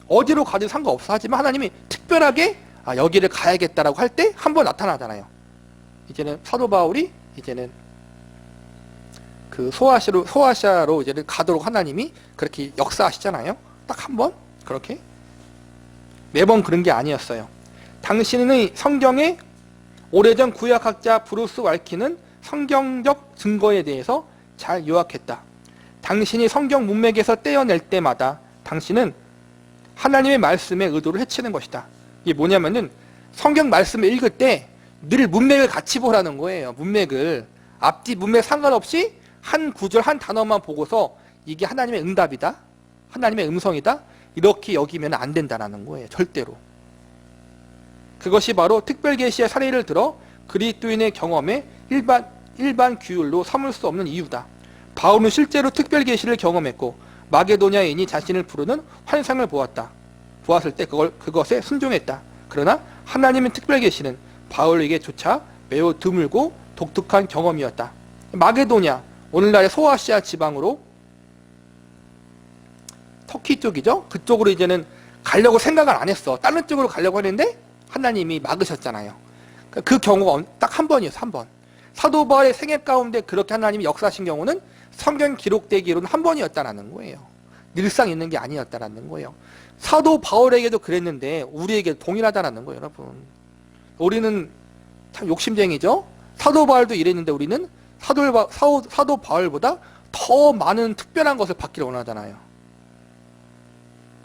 어디로 가도 상관없어 하지만 하나님이 특별하게 여기를 가야겠다라고 할 때 한 번 나타나잖아요. 이제는 사도 바울이 이제는 그 소아시아로 이제는 가도록 하나님이 그렇게 역사하시잖아요. 딱 한 번 그렇게 매번 그런 게 아니었어요. 당신의 성경의 오래전 구약학자 브루스 왈키는 성경적 증거에 대해서 잘 요약했다. 당신이 성경 문맥에서 떼어낼 때마다 당신은 하나님의 말씀의 의도를 해치는 것이다. 이게 뭐냐면은 성경 말씀을 읽을 때 늘 문맥을 같이 보라는 거예요. 문맥을. 앞뒤 문맥 상관없이 한 구절 한 단어만 보고서 이게 하나님의 응답이다, 하나님의 음성이다, 이렇게 여기면 안 된다는 거예요. 절대로. 그것이 바로 특별계시의 사례를 들어 그리스도인의 경험에 일반 규율로 삼을 수 없는 이유다. 바울은 실제로 특별계시를 경험했고 마게도냐인이 자신을 부르는 환상을 보았을 때 그것에 순종했다. 그러나 하나님의 특별계시는 바울에게조차 매우 드물고 독특한 경험이었다. 마게도냐, 오늘날의 소아시아 지방으로 터키 쪽이죠. 그쪽으로 이제는 가려고 생각을 안 했어. 다른 쪽으로 가려고 했는데 하나님이 막으셨잖아요. 그 경우가 딱 한 번이었어. 한 번. 사도 바울의 생애 가운데 그렇게 하나님이 역사하신 경우는 성경 기록되기로는 한 번이었다라는 거예요. 늘상 있는 게 아니었다라는 거예요. 사도 바울에게도 그랬는데 우리에게 동일하다라는 거예요, 여러분. 우리는 참 욕심쟁이죠. 사도 바울도 이랬는데 우리는 사도 바울보다 더 많은 특별한 것을 받기를 원하잖아요.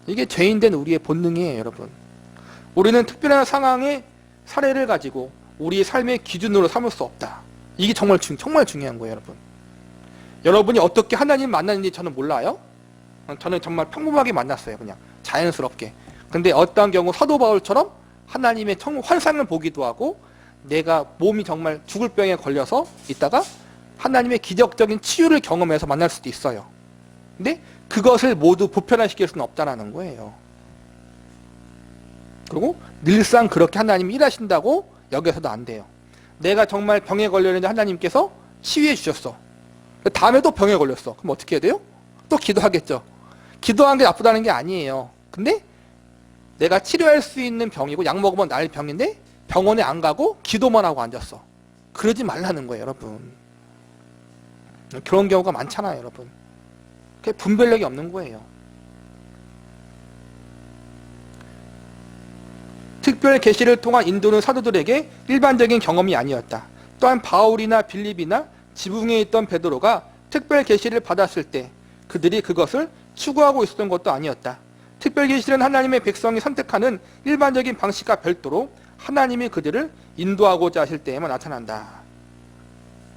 이게 죄인된 우리의 본능이에요, 여러분. 우리는 특별한 상황의 사례를 가지고 우리의 삶의 기준으로 삼을 수 없다. 이게 정말 중요한 거예요, 여러분. 여러분이 어떻게 하나님 만났는지 저는 몰라요. 저는 정말 평범하게 만났어요, 그냥 자연스럽게. 근데 어떠한 경우 사도 바울처럼 하나님의 환상을 보기도 하고 내가 몸이 정말 죽을 병에 걸려서 있다가 하나님의 기적적인 치유를 경험해서 만날 수도 있어요. 근데 그것을 모두 보편화시킬 수는 없다는 거예요. 그리고 늘상 그렇게 하나님이 일하신다고 여기서도 안 돼요. 내가 정말 병에 걸렸는데 하나님께서 치유해 주셨어. 다음에 또 병에 걸렸어. 그럼 어떻게 해야 돼요? 또 기도하겠죠. 기도하는 게 나쁘다는 게 아니에요. 근데 내가 치료할 수 있는 병이고 약 먹으면 나을 병인데 병원에 안 가고 기도만 하고 앉았어. 그러지 말라는 거예요, 여러분. 그런 경우가 많잖아요, 여러분. 그게 분별력이 없는 거예요. 특별 계시를 통한 인도는 사도들에게 일반적인 경험이 아니었다. 또한 바울이나 빌립이나 지붕에 있던 베드로가 특별 계시를 받았을 때 그들이 그것을 추구하고 있었던 것도 아니었다. 특별 계시는 하나님의 백성이 선택하는 일반적인 방식과 별도로 하나님이 그들을 인도하고자 하실 때에만 나타난다.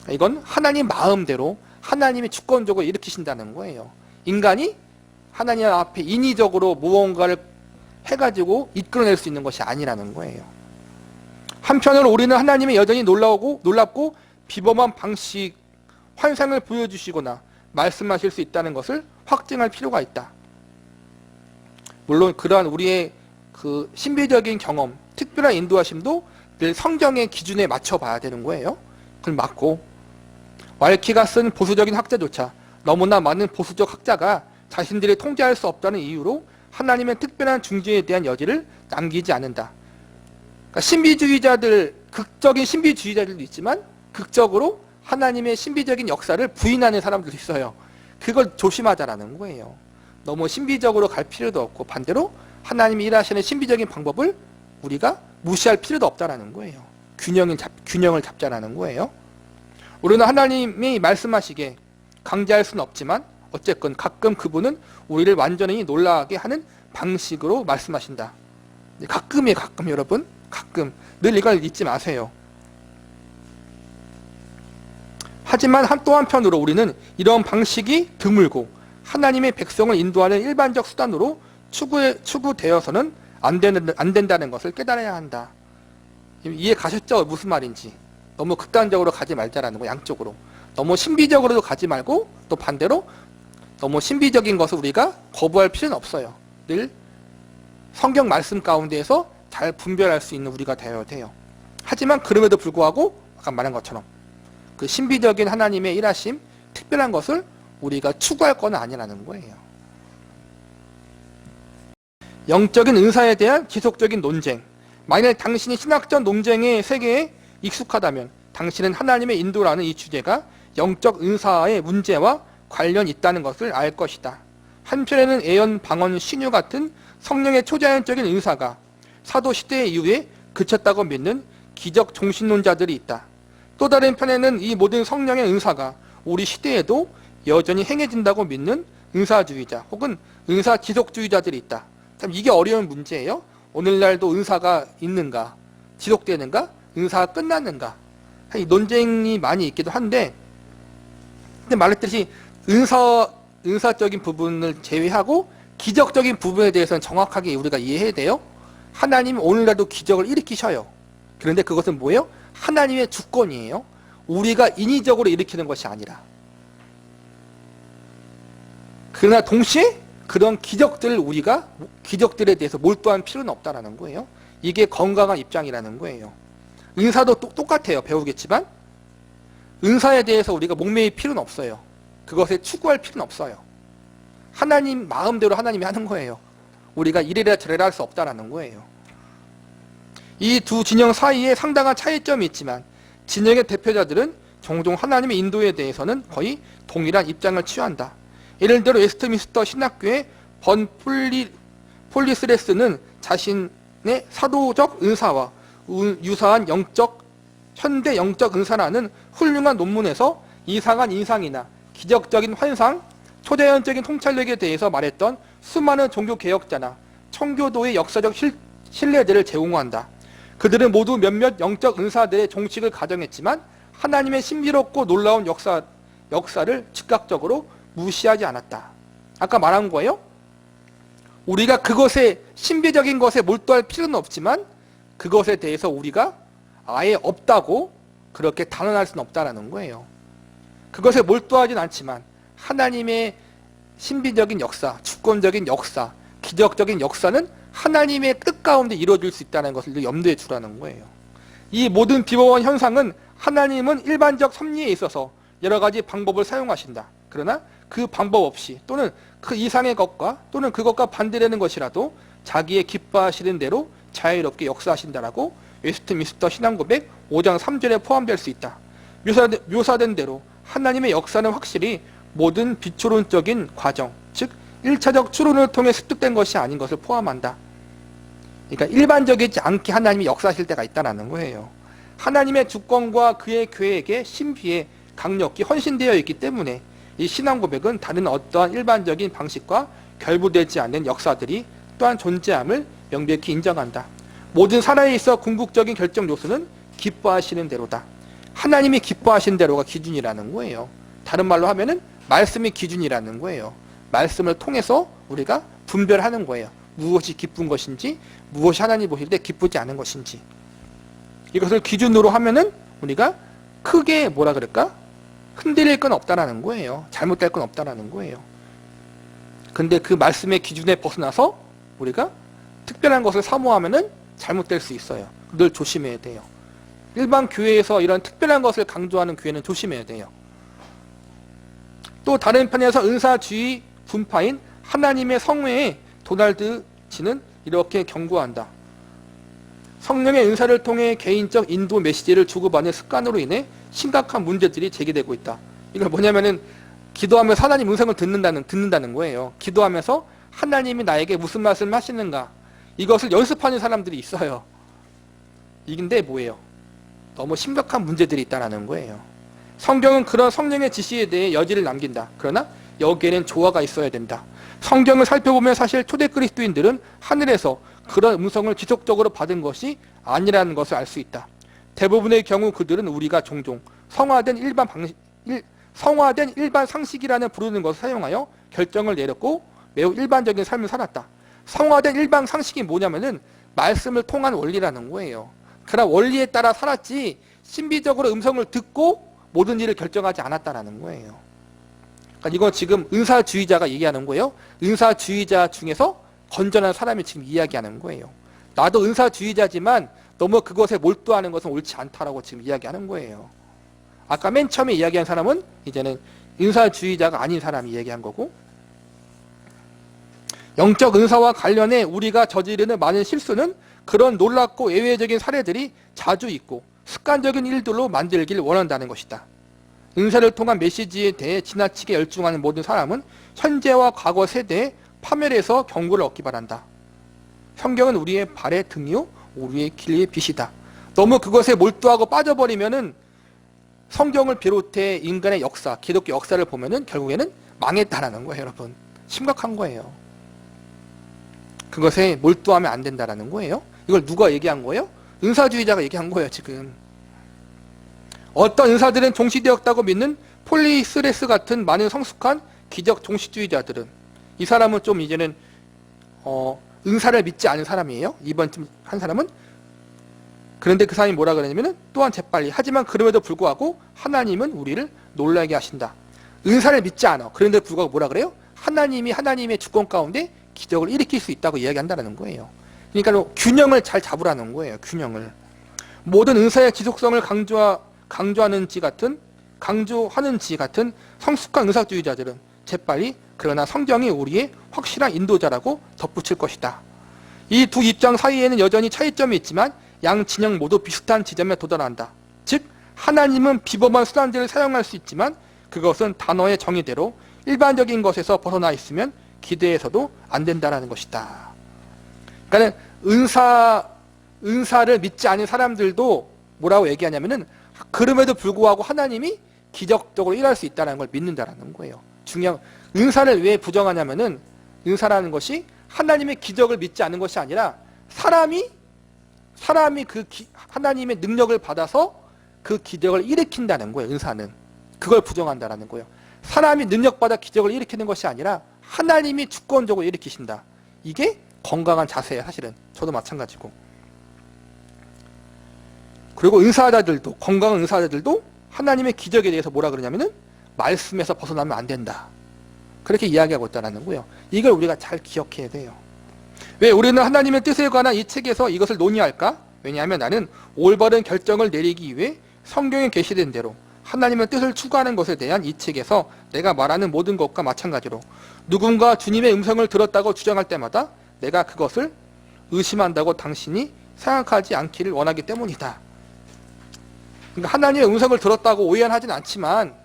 이건 하나님 마음대로 하나님이 주권적으로 일으키신다는 거예요. 인간이 하나님 앞에 인위적으로 무언가를 해가지고 이끌어낼 수 있는 것이 아니라는 거예요. 한편으로 우리는 하나님의 여전히 놀랍고 비범한 방식, 환상을 보여주시거나 말씀하실 수 있다는 것을 확증할 필요가 있다. 물론 그러한 우리의 그 신비적인 경험, 특별한 인도하심도 늘 성경의 기준에 맞춰봐야 되는 거예요. 그걸 맞고 왈키가 쓴 보수적인 학자조차 너무나 많은 보수적 학자가 자신들이 통제할 수 없다는 이유로 하나님의 특별한 중재에 대한 여지를 남기지 않는다. 그러니까 신비주의자들, 극적인 신비주의자들도 있지만 극적으로 하나님의 신비적인 역사를 부인하는 사람들도 있어요. 그걸 조심하자라는 거예요. 너무 신비적으로 갈 필요도 없고 반대로 하나님이 일하시는 신비적인 방법을 우리가 무시할 필요도 없다라는 거예요. 균형을 잡자라는 거예요. 우리는 하나님이 말씀하시게 강제할 수는 없지만 어쨌건 가끔 그분은 우리를 완전히 놀라게 하는 방식으로 말씀하신다. 가끔이에요, 가끔 여러분. 가끔. 늘 이걸 잊지 마세요. 하지만 또 한편으로 우리는 이런 방식이 드물고 하나님의 백성을 인도하는 일반적 수단으로 추구되어서는 안 된다는 것을 깨달아야 한다. 이해 가셨죠? 무슨 말인지. 너무 극단적으로 가지 말자라는 거, 양쪽으로. 너무 신비적으로도 가지 말고 또 반대로 너무 신비적인 것을 우리가 거부할 필요는 없어요. 늘 성경 말씀 가운데에서 잘 분별할 수 있는 우리가 되어야 돼요. 하지만 그럼에도 불구하고 아까 말한 것처럼 그 신비적인 하나님의 일하심, 특별한 것을 우리가 추구할 건 아니라는 거예요. 영적인 은사에 대한 지속적인 논쟁. 만일 당신이 신학적 논쟁의 세계에 익숙하다면 당신은 하나님의 인도라는 이 주제가 영적 은사의 문제와 관련이 있다는 것을 알 것이다. 한편에는 애연, 방언, 신유 같은 성령의 초자연적인 은사가 사도 시대 이후에 그쳤다고 믿는 기적 종신론자들이 있다. 또 다른 편에는 이 모든 성령의 은사가 우리 시대에도 여전히 행해진다고 믿는 은사주의자 혹은 은사 지속주의자들이 있다. 참 이게 어려운 문제예요. 오늘날도 은사가 있는가, 지속되는가, 은사가 끝났는가. 이 논쟁이 많이 있기도 한데, 근데 말했듯이 은사적인 부분을 제외하고 기적적인 부분에 대해서는 정확하게 우리가 이해해야 돼요. 하나님은 오늘날도 기적을 일으키셔요. 그런데 그것은 뭐예요? 하나님의 주권이에요. 우리가 인위적으로 일으키는 것이 아니라. 그러나 동시에 그런 기적들에 대해서 몰두할 필요는 없다는 거예요. 이게 건강한 입장이라는 거예요. 은사도 똑같아요. 배우겠지만 은사에 대해서 우리가 목매일 필요는 없어요. 그것에 추구할 필요는 없어요. 하나님 마음대로 하나님이 하는 거예요. 우리가 이래라 저래라 할 수 없다라는 거예요. 이 두 진영 사이에 상당한 차이점이 있지만 진영의 대표자들은 종종 하나님의 인도에 대해서는 거의 동일한 입장을 취한다. 예를 들어 웨스트민스터 신학교의 번 폴리스레스는 자신의 사도적 은사와 유사한 현대 영적 은사라는 훌륭한 논문에서 이상한 인상이나 기적적인 환상, 초자연적인 통찰력에 대해서 말했던 수많은 종교개혁자나 청교도의 역사적 신뢰들을 제공한다. 그들은 모두 몇몇 영적 은사들의 종식을 가정했지만 하나님의 신비롭고 놀라운 역사를 즉각적으로 무시하지 않았다. 아까 말한 거예요. 우리가 그것에 신비적인 것에 몰두할 필요는 없지만 그것에 대해서 우리가 아예 없다고 그렇게 단언할 수는 없다라는 거예요. 그것에 몰두하진 않지만 하나님의 신비적인 역사, 주권적인 역사, 기적적인 역사는 하나님의 뜻 가운데 이루어질 수 있다는 것을 염두에 두라는 거예요. 이 모든 비범한 현상은 하나님은 일반적 섭리에 있어서 여러 가지 방법을 사용하신다. 그러나 그 방법 없이 또는 그 이상의 것과 또는 그것과 반대되는 것이라도 자기의 기뻐하시는 대로 자유롭게 역사하신다라고 웨스트민스터 신앙고백 5장 3절에 포함될 수 있다. 묘사된 대로 하나님의 역사는 확실히 모든 비추론적인 과정, 즉 1차적 추론을 통해 습득된 것이 아닌 것을 포함한다. 그러니까 일반적이지 않게 하나님이 역사하실 때가 있다는 거예요. 하나님의 주권과 그의 계획에 신비에 강력히 헌신되어 있기 때문에 이 신앙고백은 다른 어떠한 일반적인 방식과 결부되지 않는 역사들이 또한 존재함을 명백히 인정한다. 모든 사람에 있어 궁극적인 결정 요소는 기뻐하시는 대로다. 하나님이 기뻐하시는 대로가 기준이라는 거예요. 다른 말로 하면은 말씀이 기준이라는 거예요. 말씀을 통해서 우리가 분별하는 거예요. 무엇이 기쁜 것인지, 무엇이 하나님 보실 때 기쁘지 않은 것인지. 이것을 기준으로 하면은 우리가 크게 뭐라 그럴까? 흔들릴 건 없다라는 거예요. 잘못될 건 없다라는 거예요. 근데 그 말씀의 기준에 벗어나서 우리가 특별한 것을 사모하면은 잘못될 수 있어요. 늘 조심해야 돼요. 일반 교회에서 이런 특별한 것을 강조하는 교회는 조심해야 돼요. 또 다른 편에서 은사주의 분파인 하나님의 성회의 도널드 지는 이렇게 경고한다. 성령의 은사를 통해 개인적 인도 메시지를 주고받는 습관으로 인해 심각한 문제들이 제기되고 있다. 이건 뭐냐면은 기도하면서 하나님 음성을 듣는다는 거예요. 기도하면서 하나님이 나에게 무슨 말씀을 하시는가 이것을 연습하는 사람들이 있어요. 이긴데 뭐예요? 너무 심각한 문제들이 있다는 거예요. 성경은 그런 성령의 지시에 대해 여지를 남긴다. 그러나 여기에는 조화가 있어야 된다. 성경을 살펴보면 사실 초대 그리스도인들은 하늘에서 그런 음성을 지속적으로 받은 것이 아니라는 것을 알 수 있다. 대부분의 경우 그들은 우리가 종종 성화된 일반 상식이라는 부르는 것을 사용하여 결정을 내렸고 매우 일반적인 삶을 살았다. 성화된 일반 상식이 뭐냐면은 말씀을 통한 원리라는 거예요. 그러나 원리에 따라 살았지 신비적으로 음성을 듣고 모든 일을 결정하지 않았다라는 거예요. 그러니까 이건 지금 은사주의자가 얘기하는 거예요. 은사주의자 중에서 건전한 사람이 지금 이야기하는 거예요. 나도 은사주의자지만 너무 그것에 몰두하는 것은 옳지 않다라고 지금 이야기하는 거예요. 아까 맨 처음에 이야기한 사람은 이제는 은사주의자가 아닌 사람이 이야기한 거고, 영적 은사와 관련해 우리가 저지르는 많은 실수는 그런 놀랍고 예외적인 사례들이 자주 있고 습관적인 일들로 만들길 원한다는 것이다. 은사를 통한 메시지에 대해 지나치게 열중하는 모든 사람은 현재와 과거 세대에 파멸해서 경고를 얻기 바란다. 성경은 우리의 발의 등이요 우리의 길의 빛이다. 너무 그것에 몰두하고 빠져버리면은 성경을 비롯해 인간의 역사, 기독교 역사를 보면은 결국에는 망했다라는 거예요, 여러분. 심각한 거예요. 그것에 몰두하면 안 된다라는 거예요. 이걸 누가 얘기한 거예요? 은사주의자가 얘기한 거예요, 지금. 어떤 은사들은 종시되었다고 믿는 폴리스레스 같은 많은 성숙한 기적 종식주의자들은, 이 사람은 좀 이제는 은사를 믿지 않은 사람이에요. 이번 한 사람은. 그런데 그 사람이 뭐라 그러냐면은 또한 재빨리 하지만 그럼에도 불구하고 하나님은 우리를 놀라게 하신다. 은사를 믿지 않아. 그런데 불구하고 뭐라 그래요? 하나님이 하나님의 주권 가운데 기적을 일으킬 수 있다고 이야기한다는 거예요. 그러니까 균형을 잘 잡으라는 거예요. 균형을. 모든 은사의 지속성을 강조하는 지 같은 성숙한 은사주의자들은 재빨리 그러나 성경이 우리의 확실한 인도자라고 덧붙일 것이다. 이 두 입장 사이에는 여전히 차이점이 있지만 양 진영 모두 비슷한 지점에 도달한다. 즉 하나님은 비범한 수단들을 사용할 수 있지만 그것은 단어의 정의대로 일반적인 것에서 벗어나 있으면 기대해서도 안 된다는 것이다. 그러니까 은사를 믿지 않은 사람들도 뭐라고 얘기하냐면은 그럼에도 불구하고 하나님이 기적적으로 일할 수 있다는 걸 믿는다라는 거예요. 은사를 왜 부정하냐면은 은사라는 것이 하나님의 기적을 믿지 않는 것이 아니라 사람이 하나님의 능력을 받아서 그 기적을 일으킨다는 거예요. 은사는 그걸 부정한다라는 거예요. 사람이 능력받아 기적을 일으키는 것이 아니라 하나님이 주권적으로 일으키신다. 이게 건강한 자세예요. 사실은 저도 마찬가지고. 그리고 건강한 은사자들도 하나님의 기적에 대해서 뭐라 그러냐면은 말씀에서 벗어나면 안 된다. 그렇게 이야기하고 있다는 거예요. 이걸 우리가 잘 기억해야 돼요. 왜 우리는 하나님의 뜻에 관한 이 책에서 이것을 논의할까? 왜냐하면 나는 올바른 결정을 내리기 위해 성경에 게시된 대로 하나님의 뜻을 추구하는 것에 대한 이 책에서 내가 말하는 모든 것과 마찬가지로 누군가 주님의 음성을 들었다고 주장할 때마다 내가 그것을 의심한다고 당신이 생각하지 않기를 원하기 때문이다. 그러니까 하나님의 음성을 들었다고 오해하진 않지만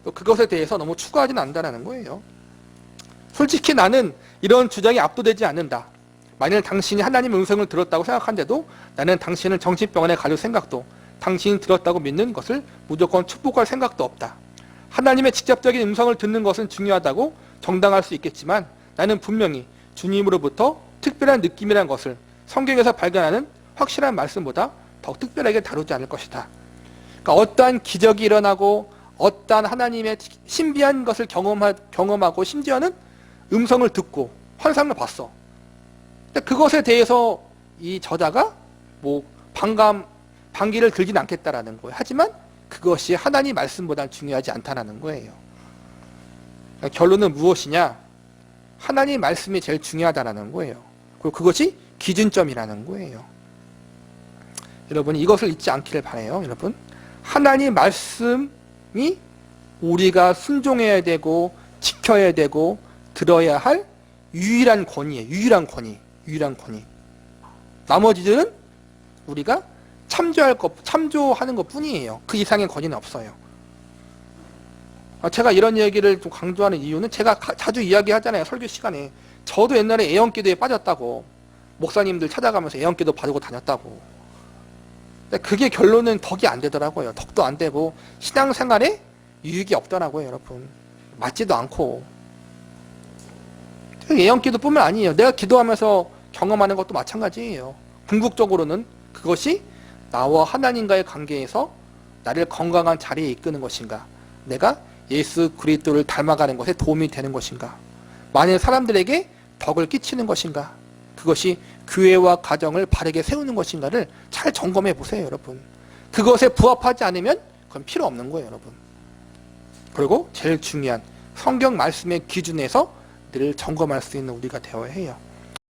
또 그것에 대해서 너무 추구하진 않는다는 거예요. 솔직히 나는 이런 주장이 압도되지 않는다. 만일 당신이 하나님의 음성을 들었다고 생각한데도 나는 당신을 정신병원에 가둘 생각도 당신이 들었다고 믿는 것을 무조건 축복할 생각도 없다. 하나님의 직접적인 음성을 듣는 것은 중요하다고 정당할 수 있겠지만 나는 분명히 주님으로부터 특별한 느낌이라는 것을 성경에서 발견하는 확실한 말씀보다 더 특별하게 다루지 않을 것이다. 그러니까 어떠한 기적이 일어나고 어떠한 하나님의 신비한 것을 경험하고 심지어는 음성을 듣고 환상을 봤어. 근데 그것에 대해서 이 저자가 반기를 들진 않겠다라는 거예요. 하지만 그것이 하나님 말씀보다 중요하지 않다는 거예요. 그러니까 결론은 무엇이냐? 하나님 말씀이 제일 중요하다는 거예요. 그리고 그것이 기준점이라는 거예요. 여러분 이것을 잊지 않기를 바라요. 여러분 하나님 말씀이 우리가 순종해야 되고 지켜야 되고 들어야 할 유일한 권위예요. 유일한 권위. 나머지들은 우리가 참조하는 것 뿐이에요. 그 이상의 권위는 없어요. 제가 이런 얘기를 좀 강조하는 이유는 제가 자주 이야기하잖아요. 설교 시간에. 저도 옛날에 애언기도에 빠졌다고. 목사님들 찾아가면서 애언기도 받고 다녔다고. 근데 그게 결론은 덕이 안 되더라고요. 덕도 안 되고 신앙생활에 유익이 없더라고요. 여러분. 맞지도 않고. 애언기도뿐만 아니에요. 내가 기도하면서 경험하는 것도 마찬가지예요. 궁극적으로는 그것이 나와 하나님과의 관계에서 나를 건강한 자리에 이끄는 것인가, 내가 예수 그리스도를 닮아가는 것에 도움이 되는 것인가, 많은 사람들에게 덕을 끼치는 것인가, 그것이 교회와 가정을 바르게 세우는 것인가를 잘 점검해 보세요. 여러분 그것에 부합하지 않으면 그건 필요 없는 거예요. 여러분 그리고 제일 중요한 성경 말씀의 기준에서 늘 점검할 수 있는 우리가 되어야 해요.